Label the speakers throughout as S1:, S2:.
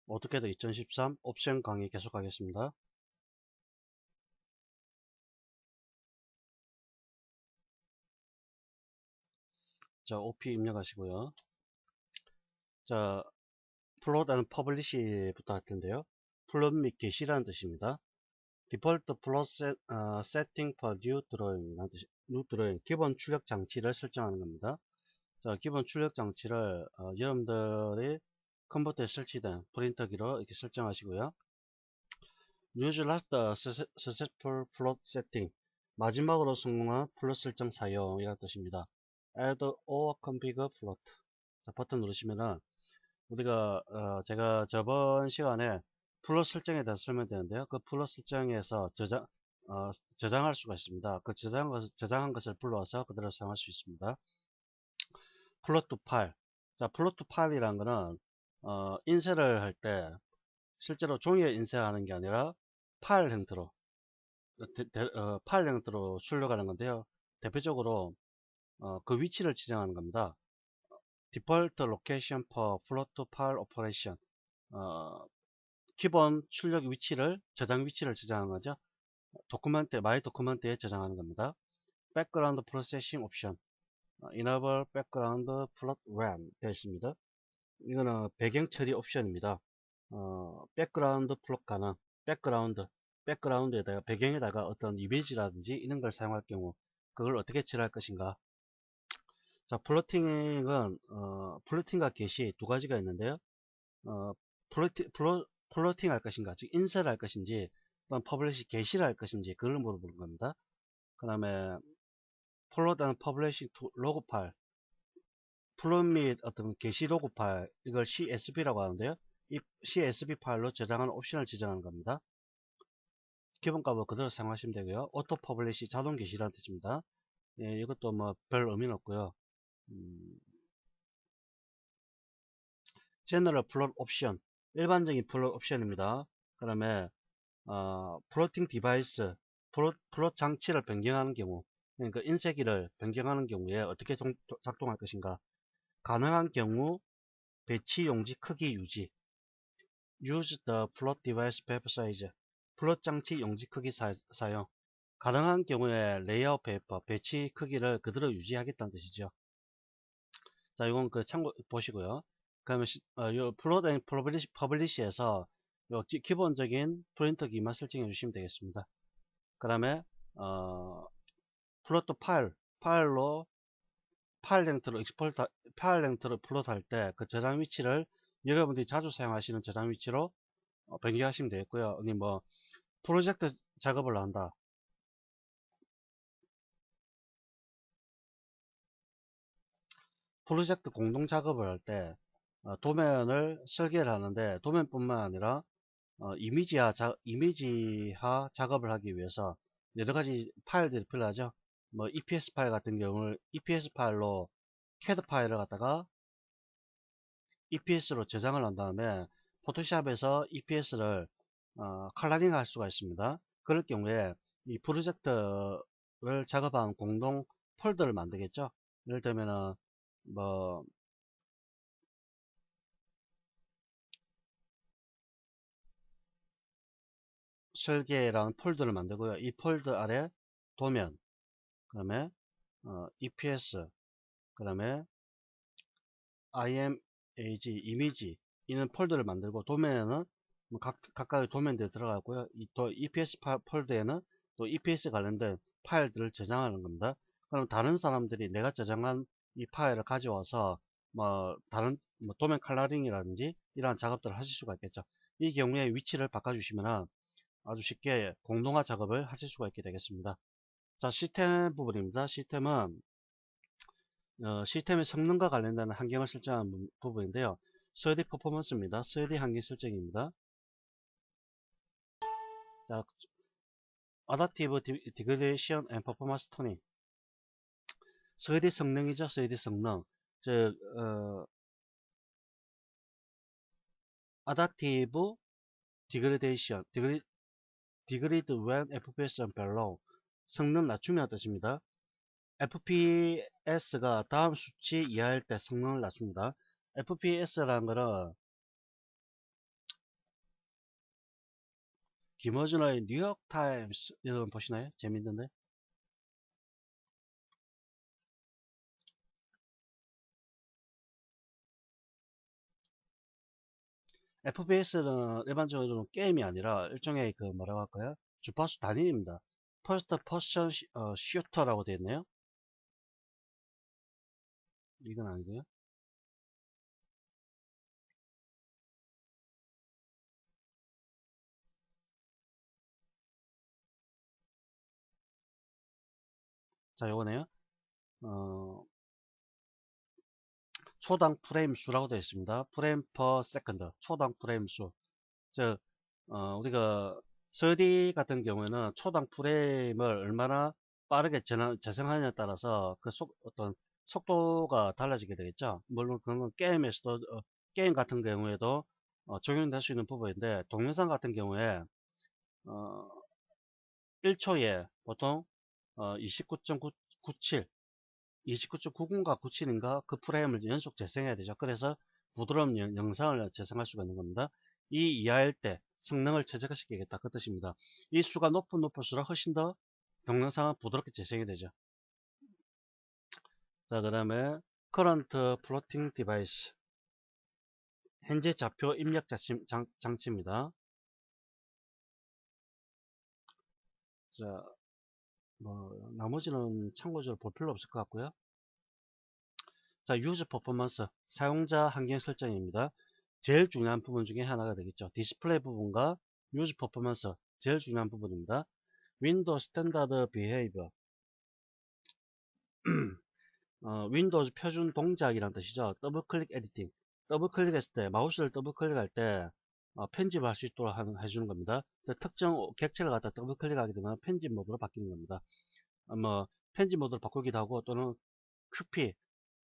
S1: 오토캐드 2013 옵션 강의 계속하겠습니다. 자, OP 입력하시고요. 자, 플롯 and 퍼블리시부터 할 텐데요. 플롯 및 게시라는 뜻입니다. 디폴트 플롯 세팅 for new drawing이라는 뜻이, new drawing, 기본 출력 장치를 설정하는 겁니다. 자, 기본 출력 장치를 여러분들이 컴퓨터에 설치된 프린터기로 이렇게 설정하시고요. Use last successful float setting, 마지막으로 성공한 플롯 설정 사용이라는 뜻입니다. Add or configure float. 자, 버튼 누르시면은 우리가 제가 저번 시간에 플롯 설정에 대해서 설명드렸는데요. 그 플롯 설정에서 저장할 수가 있습니다. 그 저장한 것을 불러와서 그대로 사용할 수 있습니다. 플롯 투 파일. 자, 플롯 투 파일이라는 거는 인쇄를 할 때 실제로 종이에 인쇄하는 게 아니라 파일 형태로 파일 형태로 출력하는 건데요. 대표적으로 그 위치를 지정하는 겁니다. Default Location for Float File Operation. 기본 출력 위치를, 저장 위치를 저장하는 거죠. 도큐멘트, 마이 도큐멘트에 저장하는 겁니다. Background Processing Option. Enable Background Float When 되어 있습니다. 이거는 배경 처리 옵션입니다. 백그라운드 플롯 가능. 백그라운드에다가 배경에다가 어떤 이미지라든지 이런 걸 사용할 경우 그걸 어떻게 처리할 것인가. 자, 플로팅과 게시 두 가지가 있는데요. 플로팅 할 것인가, 즉 인쇄를 할 것인지, 또는 퍼블리시 게시를 할 것인지 그걸 물어보는 겁니다. 그 다음에 플롯 앤 퍼블리시 로그 파일, 플롯 및 어떤 게시 로그 파일, 이걸 CSV라고 하는데요. 이 CSV 파일로 저장하는 옵션을 지정하는 겁니다. 기본값은 그대로 사용하시면 되고요. 오토 퍼블리시 자동 게시라는 뜻입니다. 예, 이것도 뭐 별 의미는 없고요. 제너럴 플롯 옵션, 일반적인 플롯 옵션입니다. 그 다음에 플로팅 디바이스, 플롯 장치를 변경하는 경우, 그러니까 인쇄기를 변경하는 경우에 어떻게 작동할 것인가. 가능한 경우 배치 용지 크기 유지. Use the float device paper size. 플롯 장치 용지 크기 사용. 가능한 경우에 레이아웃 페이퍼, 배치 크기를 그대로 유지하겠다는 뜻이죠. 자, 이건 그 참고 보시고요. 그러면 요 플롯 앤 퍼블리시에서 요 기본적인 프린터기만 설정해 주시면 되겠습니다. 그 다음에 플롯 파일로 파일 형태로 파일 형태로 플롯할 때 그 저장 위치를 여러분들이 자주 사용하시는 저장 위치로 변경하시면 되겠고요. 아니 뭐 프로젝트 작업을 한다. 프로젝트 공동 작업을 할 때 도면을 설계를 하는데 도면뿐만 아니라 이미지화 작업을 하기 위해서 여러 가지 파일들이 필요하죠. 뭐 EPS 파일 같은 경우는 EPS 파일로 CAD 파일을 갖다가 EPS로 저장을 한 다음에 포토샵에서 EPS를 컬러링 할 수가 있습니다. 그럴 경우에 이 프로젝트를 작업한 공동 폴더를 만들겠죠. 예를 들면은 뭐 설계라는 폴더를 만들고요. 이 폴더 아래 도면, 그 다음에 EPS, 그 다음에 IMAG, 이미지, 이는 폴더를 만들고 도면에는 뭐 각각의 도면들이 들어가고요. 또 EPS 폴더에는 또 EPS 관련된 파일들을 저장하는 겁니다. 그럼 다른 사람들이 내가 저장한 이 파일을 가져와서 뭐 다른 뭐 도면 컬러링이라든지 이러한 작업들을 하실 수가 있겠죠. 이 경우에 위치를 바꿔주시면 아주 쉽게 공동화 작업을 하실 수가 있게 되겠습니다. 자, 시스템 부분입니다. 시스템의 성능과 관련된 환경을 설정하는 부분인데요. 3D 퍼포먼스입니다. 3D 환경 설정입니다. 자, Adaptive Degradation and Performance Tuning. 3D 성능이죠. 3D 성능. 즉, Adaptive Degradation, Degrade when FPS and below. 성능 낮추면 뜻입니다. FPS가 다음 수치 이하일 때 성능을 낮춥니다. FPS라는 거는 김어준의 뉴욕타임스 여러분 보시나요? 재밌는데. FPS는 일반적으로 게임이 아니라 일종의 그 뭐라고 할까요? 주파수 단위입니다. 퍼스트 퍼션 슈터라고 되어 있네요. 이건 아니고요. 자, 요거네요. 어, 초당 프레임 수라고 되어 있습니다. 프레임 퍼 세컨드. 초당 프레임 수. 즉, 우리가 3D 같은 경우에는 초당 프레임을 얼마나 빠르게 재생하느냐에 따라서 그 어떤 속도가 달라지게 되겠죠. 물론 그건 게임에서도, 게임 같은 경우에도 적용될 수 있는 부분인데, 동영상 같은 경우에, 어, 1초에 보통 29.97, 29.90가 97인가 그 프레임을 연속 재생해야 되죠. 그래서 부드러운 영상을 재생할 수가 있는 겁니다. 이 이하일 때 성능을 최적화시키겠다 그 뜻입니다. 이 수가 높을수록 훨씬 더 동영상은 부드럽게 재생이 되죠. 자, 그 다음에 current plotting device, 현재 좌표 입력 장치입니다. 자, 뭐 나머지는 참고적으로 볼 필요 없을 것 같고요. 자, 유저 퍼포먼스, 사용자 환경 설정입니다. 제일 중요한 부분 중에 하나가 되겠죠. 디스플레이 부분과 유저 퍼포먼스, 제일 중요한 부분입니다. 윈도우 스탠다드 비헤이버, 윈도우즈 표준 동작이란 뜻이죠. 더블 클릭 에디팅, 더블 클릭했을 때, 마우스를 더블 클릭할 때 편집할 수 있도록 해주는 겁니다. 특정 객체를 갖다 더블 클릭하게 되면 편집 모드로 바뀌는 겁니다. 뭐 편집 모드로 바꾸기도 하고, 또는 QP,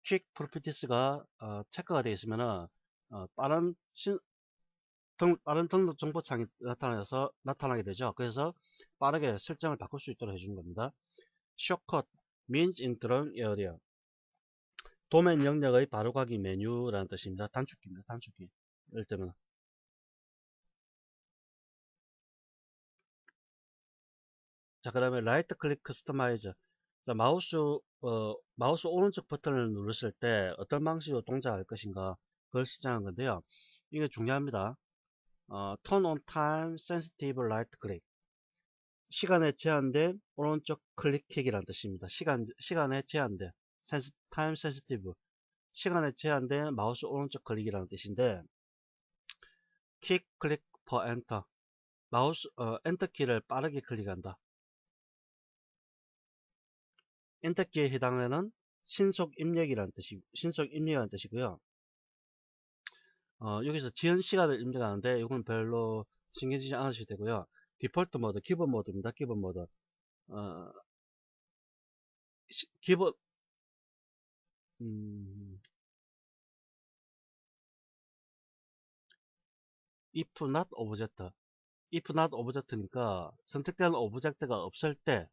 S1: 퀵 프로퍼티스가 체크가 되어 있으면 빠른 등록 정보창이 나타나게 되죠. 그래서 빠르게 설정을 바꿀 수 있도록 해주는 겁니다. Shortcut means in drawing area, 도면 영역의 바로가기 메뉴라는 뜻입니다. 단축키입니다. 단축키. 예를 들면 자, 그다음에 라이트 클릭 커스터마이저. 자, 마우스 오른쪽 버튼을 누르실 때 어떤 방식으로 동작할 것인가 그걸 설정한 건데요. 이게 중요합니다. turn on time sensitive right click, 시간에 제한된 오른쪽 클릭킥이라는 뜻입니다. 시간에 제한된 time sensitive, 시간에 제한된 마우스 오른쪽 클릭이라는 뜻인데, 킥 클릭 per enter, 마우스 엔터키를 빠르게 클릭한다. 엔터키에 해당하는 신속 입력이라는 뜻이고요. 여기서 지연 시간을 입력하는데 이건 별로 신경 쓰지 않으셔도 되고요. 디폴트 모드, 기본 모드입니다. 기본 모드. 어, 기본 if not object, if not object니까 선택되는 오브젝트가 없을 때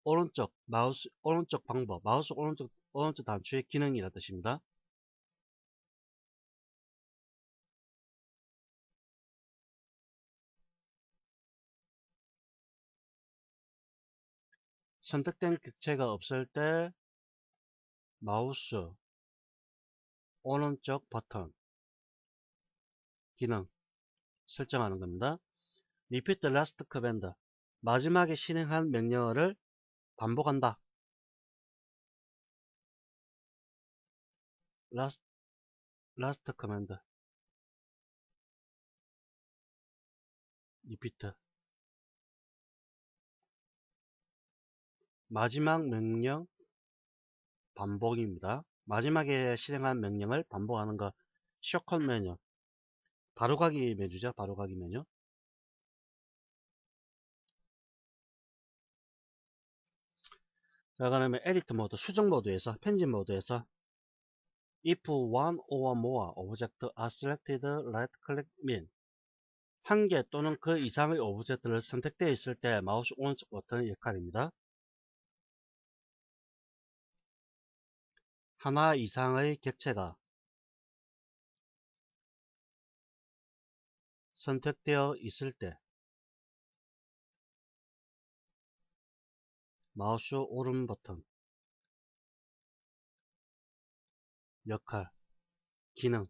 S1: 오른쪽 방법, 마우스 오른쪽 단추의 기능이라 뜻입니다. 선택된 객체가 없을 때 마우스 오른쪽 버튼 기능 설정하는 겁니다. Repeat the last command, 마지막에 실행한 명령어를 반복한다. last command, repeat, 마지막 명령 반복입니다. 마지막에 실행한 명령을 반복하는 거. 셔컷 메뉴, 바로가기 메뉴죠. 바로가기 메뉴. 자, 그러면 에디트 모드, 수정 모드에서, 편집 모드에서 if one or more object are selected, right click mean, 한 개 또는 그 이상의 오브젝트를 선택되어 있을 때 마우스 오른쪽 버튼의 역할입니다. 하나 이상의 객체가 선택되어 있을 때 마우스 오른 버튼 역할 기능.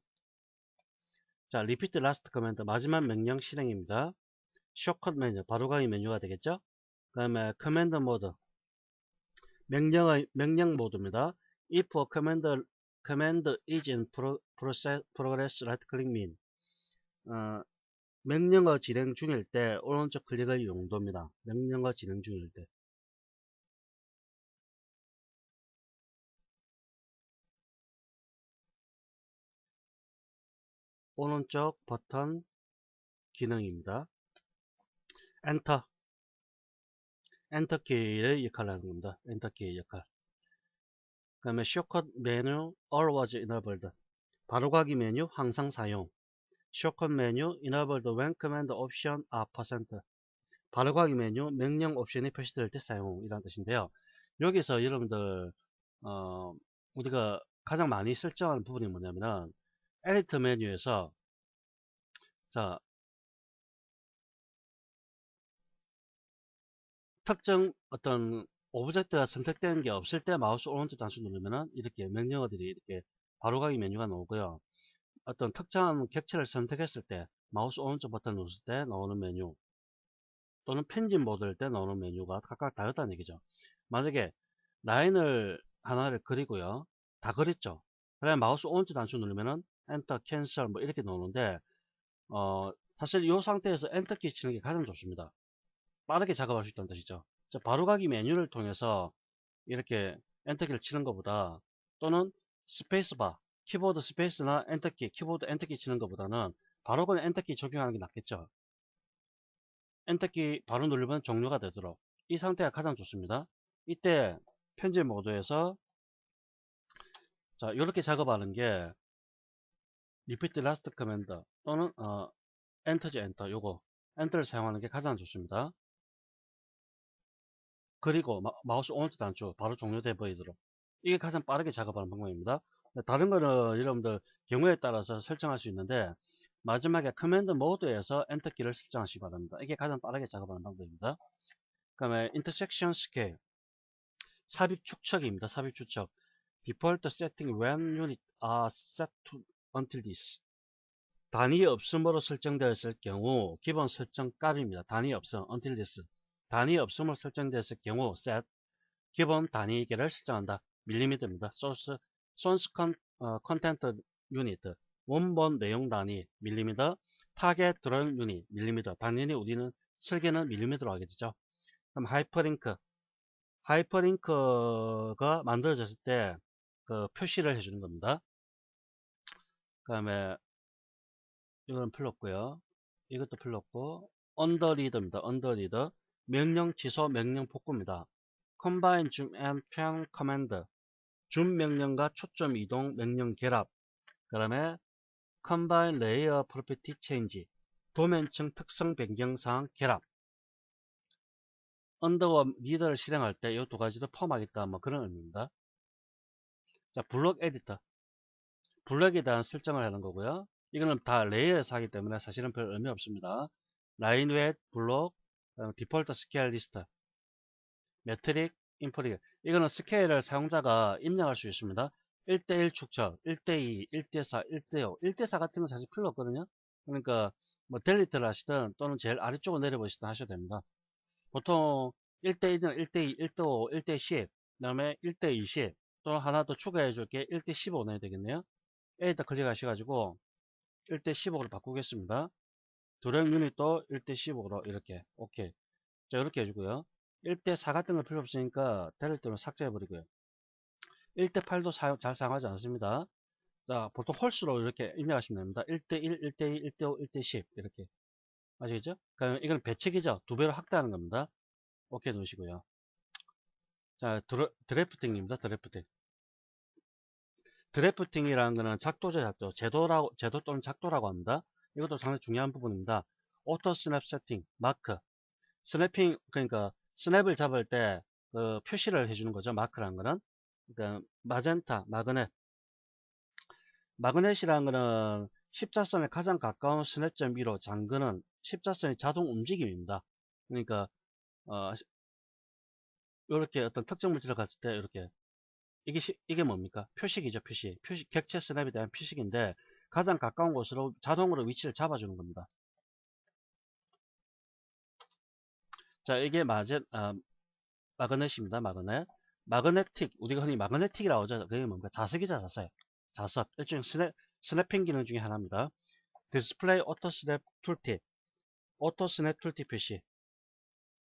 S1: 자, repeat last command 마지막 명령 실행입니다. shortcut 메뉴 바로가기 메뉴가 되겠죠. 그 다음에 command mode 명령 모드입니다. if a command is in progress right click mean 명령어 진행 중일 때 오른쪽 클릭의 용도입니다. 명령어 진행 중일 때. 오른쪽 버튼 기능입니다. 엔터. 엔터 키의 역할을 하는 겁니다. 엔터 키의 역할. 그 다음에 쇼컷 메뉴 always enabled. 바로가기 메뉴 항상 사용. 쇼컷 메뉴 enabled when command option are %. 바로가기 메뉴 명령 옵션이 표시될 때 사용이라는 뜻인데요. 여기서 여러분들 우리가 가장 많이 설정하는 부분이 뭐냐면은 에디터 메뉴에서 자 특정 어떤 오브젝트가 선택되는 게 없을 때 마우스 오른쪽 단수 누르면은 이렇게 명령어들이 이렇게 바로가기 메뉴가 나오고요. 어떤 특정한 객체를 선택했을 때 마우스 오른쪽 버튼 누를 때 나오는 메뉴 또는 편집 모드일 때 나오는 메뉴가 각각 다르다는 얘기죠. 만약에 라인을 하나를 그리고요. 다 그렸죠. 그래 마우스 오른쪽 단추 누르면은 엔터, 캔슬 뭐 이렇게 나오는데 사실 이 상태에서 엔터 키 치는 게 가장 좋습니다. 빠르게 작업할 수 있다는 뜻이죠. 바로가기 메뉴를 통해서 이렇게 엔터키를 치는 것보다 또는 스페이스바 키보드 스페이스나 엔터키 키보드 엔터키 치는 것보다는 바로 그냥 엔터키 적용하는 게 낫겠죠. 엔터키 바로 누르면 종료가 되도록 이 상태가 가장 좋습니다. 이때 편집 모드에서 자 이렇게 작업하는 게 repeat last command 또는 엔터지 엔터 요거 엔터를 사용하는 게 가장 좋습니다. 그리고 마우스 오른쪽 단추 바로 종료돼 보이도록 이게 가장 빠르게 작업하는 방법입니다. 다른 거는 여러분들 경우에 따라서 설정할 수 있는데 마지막에 커맨드 모드에서 엔터키를 설정하시기 바랍니다. 이게 가장 빠르게 작업하는 방법입니다. 그 다음에 intersection scale 삽입 축척입니다. 삽입 축척 default setting when unit are set to until this 단위 없음으로 설정되었을 경우 기본 설정 값입니다. 단위 없음 until this 단위 없음으로 설정되었을 경우 set 기본 단위계를 설정한다. 밀리미터입니다. source content unit 원본 내용 단위 밀리미터 타겟 드로잉 유닛 밀리미터 당연히 우리는 설계는 밀리미터로 하게 되죠. 그럼 하이퍼링크가 만들어졌을 때 그 표시를 해주는 겁니다. 그 다음에 이건 필요 없고요. 이것도 필요 없고 언더리더입니다. 언더리더 명령 취소 명령 복구입니다. combine zoom and pan command 줌 명령과 초점 이동 명령 결합 그 다음에 combine layer property change 도면층 특성 변경 사항 결합 언더와 리더를 실행할 때 이 두 가지도 포함하겠다 뭐 그런 의미입니다. 자 블록 에디터 블록에 대한 설정을 하는 거고요. 이거는 다 레이어에서 하기 때문에 사실은 별 의미 없습니다. 라인 웨이트 블록 디폴트 스케일 리스트 매트릭 인포릭 이거는 스케일을 사용자가 입력할 수 있습니다. 1대1 축적 1대2 1대4 1대5 1대4 같은 건 사실 필요 없거든요. 그러니까 뭐 델리트를 하시든 또는 제일 아래쪽으로 내려보시든 하셔도 됩니다. 보통 1대1은 1대2 1대5 1대10 그 다음에 1대20 또는 하나 더 추가해 줄게 1대15 넣어야 되겠네요. 에디터 클릭하셔가지고 1대15로 바꾸겠습니다. 드래그 유닛도 1대15로 이렇게 오케이. 자 이렇게 해주고요. 1대4 같은 건 필요 없으니까 델리트는 삭제해버리고요. 1대8도 잘 사용하지 않습니다. 자 보통 홀수로 이렇게 입력하시면 됩니다. 1대1, 1대2, 1대5, 1대10 이렇게 아시겠죠? 그럼 이건 배치기죠. 두 배로 확대하는 겁니다. 오케이 누르시고요. 자 드래프팅입니다. 드래프팅. 드래프팅이라는 것은 제도 또는 작도라고 합니다. 이것도 상당히 중요한 부분입니다. 오토 스냅 세팅, 마크. 스냅핑, 그러니까 스냅을 잡을 때 그 표시를 해주는 거죠. 마크라는 거는. 그러니까 마젠타, 마그넷. 마그넷이라는 거는 십자선에 가장 가까운 스냅점 위로 잠그는 십자선의 자동 움직임입니다. 그러니까 이렇게 어떤 특정 물질을 갔을 때 이렇게 이게 뭡니까? 표식이죠, 표식. 표식 객체 스냅에 대한 표식인데 가장 가까운 곳으로 자동으로 위치를 잡아주는 겁니다. 자, 이게 마그넷입니다. 마그네틱, 우리가 흔히 마그네틱이라고 하죠. 그게 뭡니까? 자석이죠, 자석. 자석. 일종의 스냅핑 기능 중에 하나입니다. 디스플레이 오토 스냅 툴팁. 오토 스냅 툴팁 표시.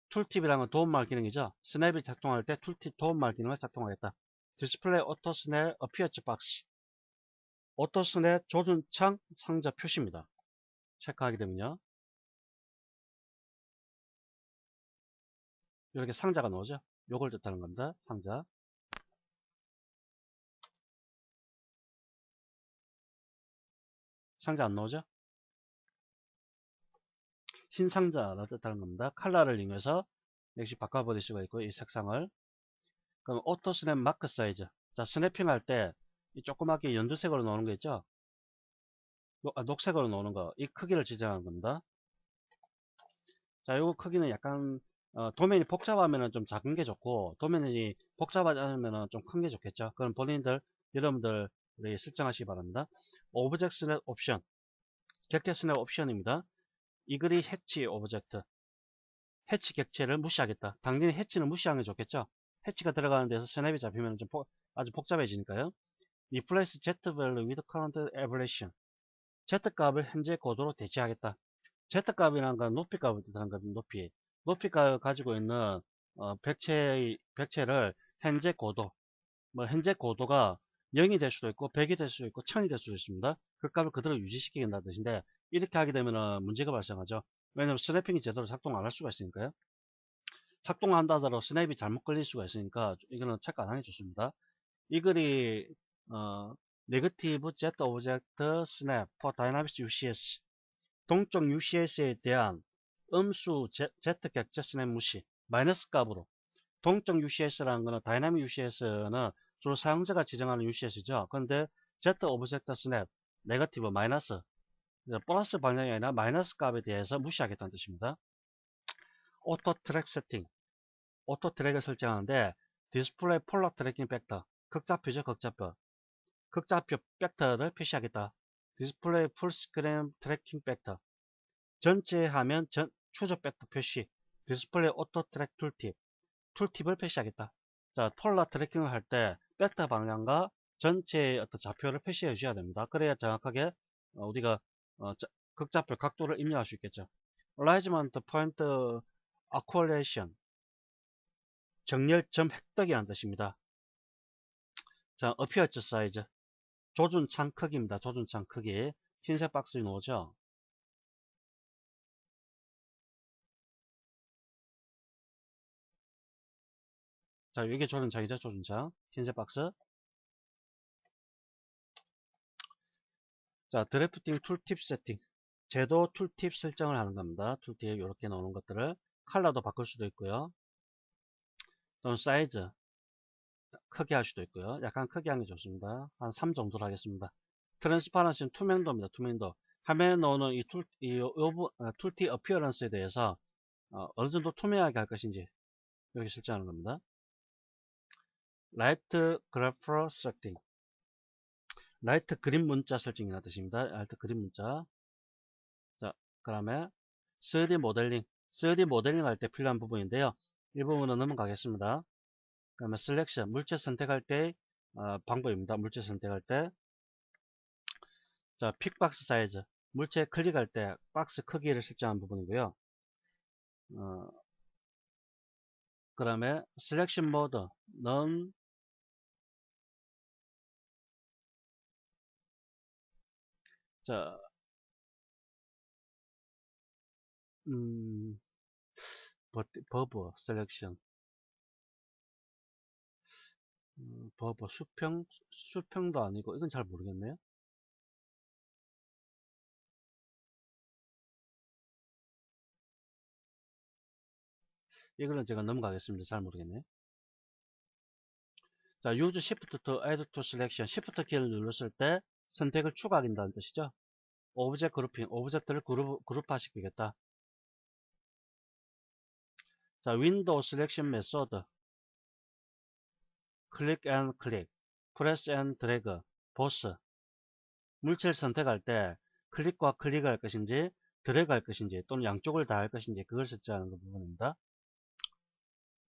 S1: 툴팁이라는 건 도움말 기능이죠. 스냅이 작동할 때 툴팁 도움말 기능을 작동하겠다. 디스플레이 오토 스냅 어피어치 박스. 오토 스냅 조준창 상자 표시입니다. 체크하게 되면요. 이렇게 상자가 나오죠. 요걸 뜻하는 겁니다. 상자. 상자 안 나오죠? 흰 상자를 뜻하는 겁니다. 컬러를 이용해서 역시 바꿔버릴 수가 있고, 이 색상을. 그럼 오토 스냅 마크 사이즈. 자, 스냅핑 할 때 이 조그맣게 연두색으로 나오는 거 있죠? 녹색으로 나오는 거. 이 크기를 지정하는 겁니다. 자, 요거 크기는 약간 도면이 복잡하면 좀 작은 게 좋고, 도면이 복잡하지 않으면 좀 큰 게 좋겠죠. 그럼 여러분들 설정하시기 바랍니다. 오브젝트 스냅 옵션. 객체 스냅 옵션입니다. 이 글이 해치 오브젝트. 해치 객체를 무시하겠다. 당연히 해치는 무시하는 게 좋겠죠. 해치가 들어가는 데서 스냅이 잡히면 좀 아주 복잡해지니까요. Replace Z value with current evaluation. Z 값을 현재 고도로 대체하겠다. Z 값이라는 건 높이 값을 뜻하는 겁니다. 높이 값을 가지고 있는 백체를 현재 고도, 현재 고도가 0이 될 수도 있고 100이 될 수도 있고 1000이 될 수도 있습니다. 그 값을 그대로 유지시키겠다는 뜻인데, 이렇게 하게 되면 문제가 발생하죠. 왜냐하면 스냅핑이 제대로 작동 안 할 수가 있으니까요. 작동한다 하더라도 스냅이 잘못 걸릴 수가 있으니까 이거는 체크 안 하는 게 좋습니다. 이 글이 네거티브 Z 오브젝트 스냅 for Dynamics UCS. 동적 UCS에 대한 음수 Z 객체 스냅 무시. 마이너스 값으로. 동적 UCS라는 거는 다이나믹 UCS는 주로 사용자가 지정하는 UCS죠. 그런데 Z 오브젝트 스냅 네거티브 마이너스, 플러스 방향이 아니라 마이너스 값에 대해서 무시하겠다는 뜻입니다. 오토 트랙 세팅. 오토 트랙을 설정하는데 디스플레이 폴러 트래킹 벡터. 극좌표죠, 극좌표. 극좌표 벡터를 표시하겠다. 디스플레이 풀스크린 트래킹 벡터. 전체 화면 추적 벡터 표시. 디스플레이 오토 트랙 툴팁을 표시하겠다. 자, 폴라 트래킹을 할 때 벡터 방향과 전체의 어떤 좌표를 표시해 주셔야 됩니다. 그래야 정확하게 우리가 극좌표 각도를 입력할 수 있겠죠. Alignment Point Accumulation. 정렬점 획득이라는 뜻입니다. 자, 어피어처 사이즈. 조준창 크기입니다. 조준창 크기. 흰색 박스에 놓으죠. 자, 이게 조준창이죠. 조준창. 흰색 박스. 자, 드래프팅 툴팁 세팅. 제도 툴팁 설정을 하는 겁니다. 툴팁 이렇게 나오는 것들을 컬러도 바꿀 수도 있고요. 또는 사이즈 크게 할 수도 있고요. 약간 크게 하는 게 좋습니다. 한 3 정도로 하겠습니다. 트랜스파런시는 투명도입니다. 투명도. 화면에 나오는 툴팁 어피어런스에 대해서 어느 정도 투명하게 할 것인지 이렇게 설정하는 겁니다. 라이트 그래프 세팅. 라이트 그림 문자 설정이라는 뜻입니다. 라이트 그림 문자. 자, 그 다음에 3D 모델링. 3D 모델링 할 때 필요한 부분인데요. 이 부분은 넘어가겠습니다. 그 다음에 셀렉션. 물체 선택할 때 방법입니다. 물체 선택할 때. 자, 픽박스 사이즈. 물체 클릭할 때 박스 크기를 설정한 부분이고요. 그 다음에 셀렉션 모드. 넌 자, 버버 셀렉션. 버버 수평도 아니고 이건 잘 모르겠네요. 이거는 제가 넘어가겠습니다. 잘 모르겠네요. 자, use shift to add to selection. shift 키를 눌렀을 때 선택을 추가한다는 뜻이죠. 오브젝트 그룹핑, 오브젝트를 그룹화 시키겠다. 자, 윈도우 셀렉션 메소드, 클릭 앤 클릭, 프레스 앤 드래그, 보스. 물체를 선택할 때 클릭과 클릭을 할 것인지 드래그 할 것인지 또는 양쪽을 다 할 것인지 그걸 설정하는 부분입니다.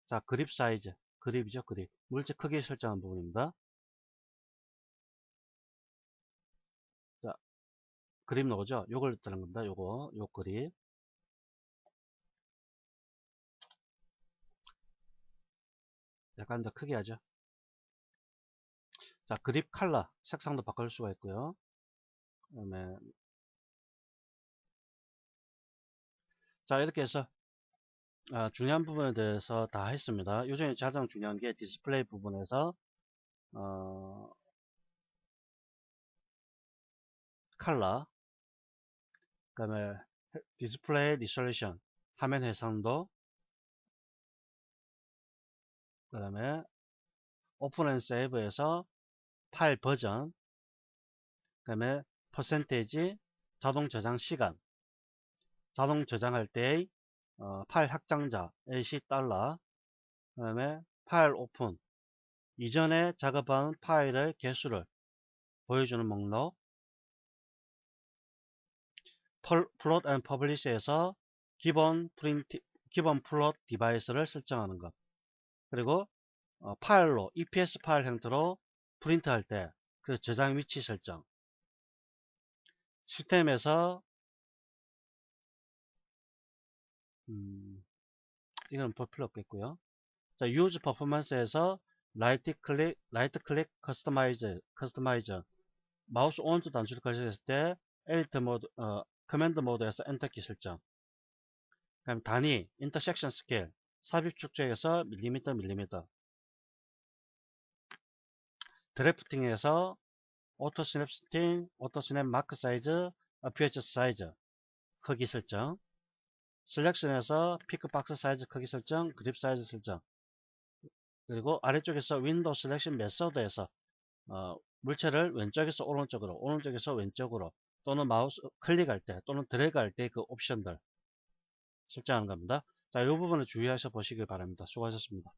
S1: 자, 그립 사이즈, 그립이죠, 그립. 물체 크기 설정한 부분입니다. 자, 그립 나오죠? 요걸 뜨는 겁니다. 요 그립. 약간 더 크게 하죠. 자, 그립 컬러, 색상도 바꿀 수가 있고요. 그다음에 자, 이렇게 해서 중요한 부분에 대해서 다 했습니다. 요즘에 가장 중요한 게 디스플레이 부분에서 컬러, 그 다음에 디스플레이 리솔루션, 화면 해상도, 그 다음에 오픈 앤 세이브에서 파일 버전, 그 다음에 퍼센테이지, 자동 저장 시간, 자동 저장할 때의 파일 확장자 $AC, 그 다음에 파일 오픈, 이전에 작업한 파일의 개수를 보여주는 목록, 플롯 앤 퍼블리시에서 기본 플롯 디바이스를 설정하는 것, 그리고 파일로 EPS 파일 형태로 프린트할 때 그 저장 위치 설정, 시스템에서 이건 볼 필요 없겠고요. 자, 유즈 퍼포먼스에서 라이트 클릭 커스터마이저, 마우스 오른쪽 단추를 클릭했을 때 에디트 모드, 커맨드 모드에서 엔터키 설정. 그다음 단위 인터섹션 스케일, 삽입 축적에서 밀리미터, 드래프팅에서 오토 스냅 스팅, 오토 스냅 마크 사이즈, 어피어처 사이즈, 크기 설정. 셀렉션에서 피크 박스 사이즈 크기 설정, 그립 사이즈 설정. 그리고 아래쪽에서 윈도우 셀렉션 메소드에서 물체를 왼쪽에서 오른쪽으로, 오른쪽에서 왼쪽으로, 또는 마우스 클릭할 때, 또는 드래그 할 때 그 옵션들 설정하는 겁니다. 자, 이 부분을 주의하셔 보시길 바랍니다. 수고하셨습니다.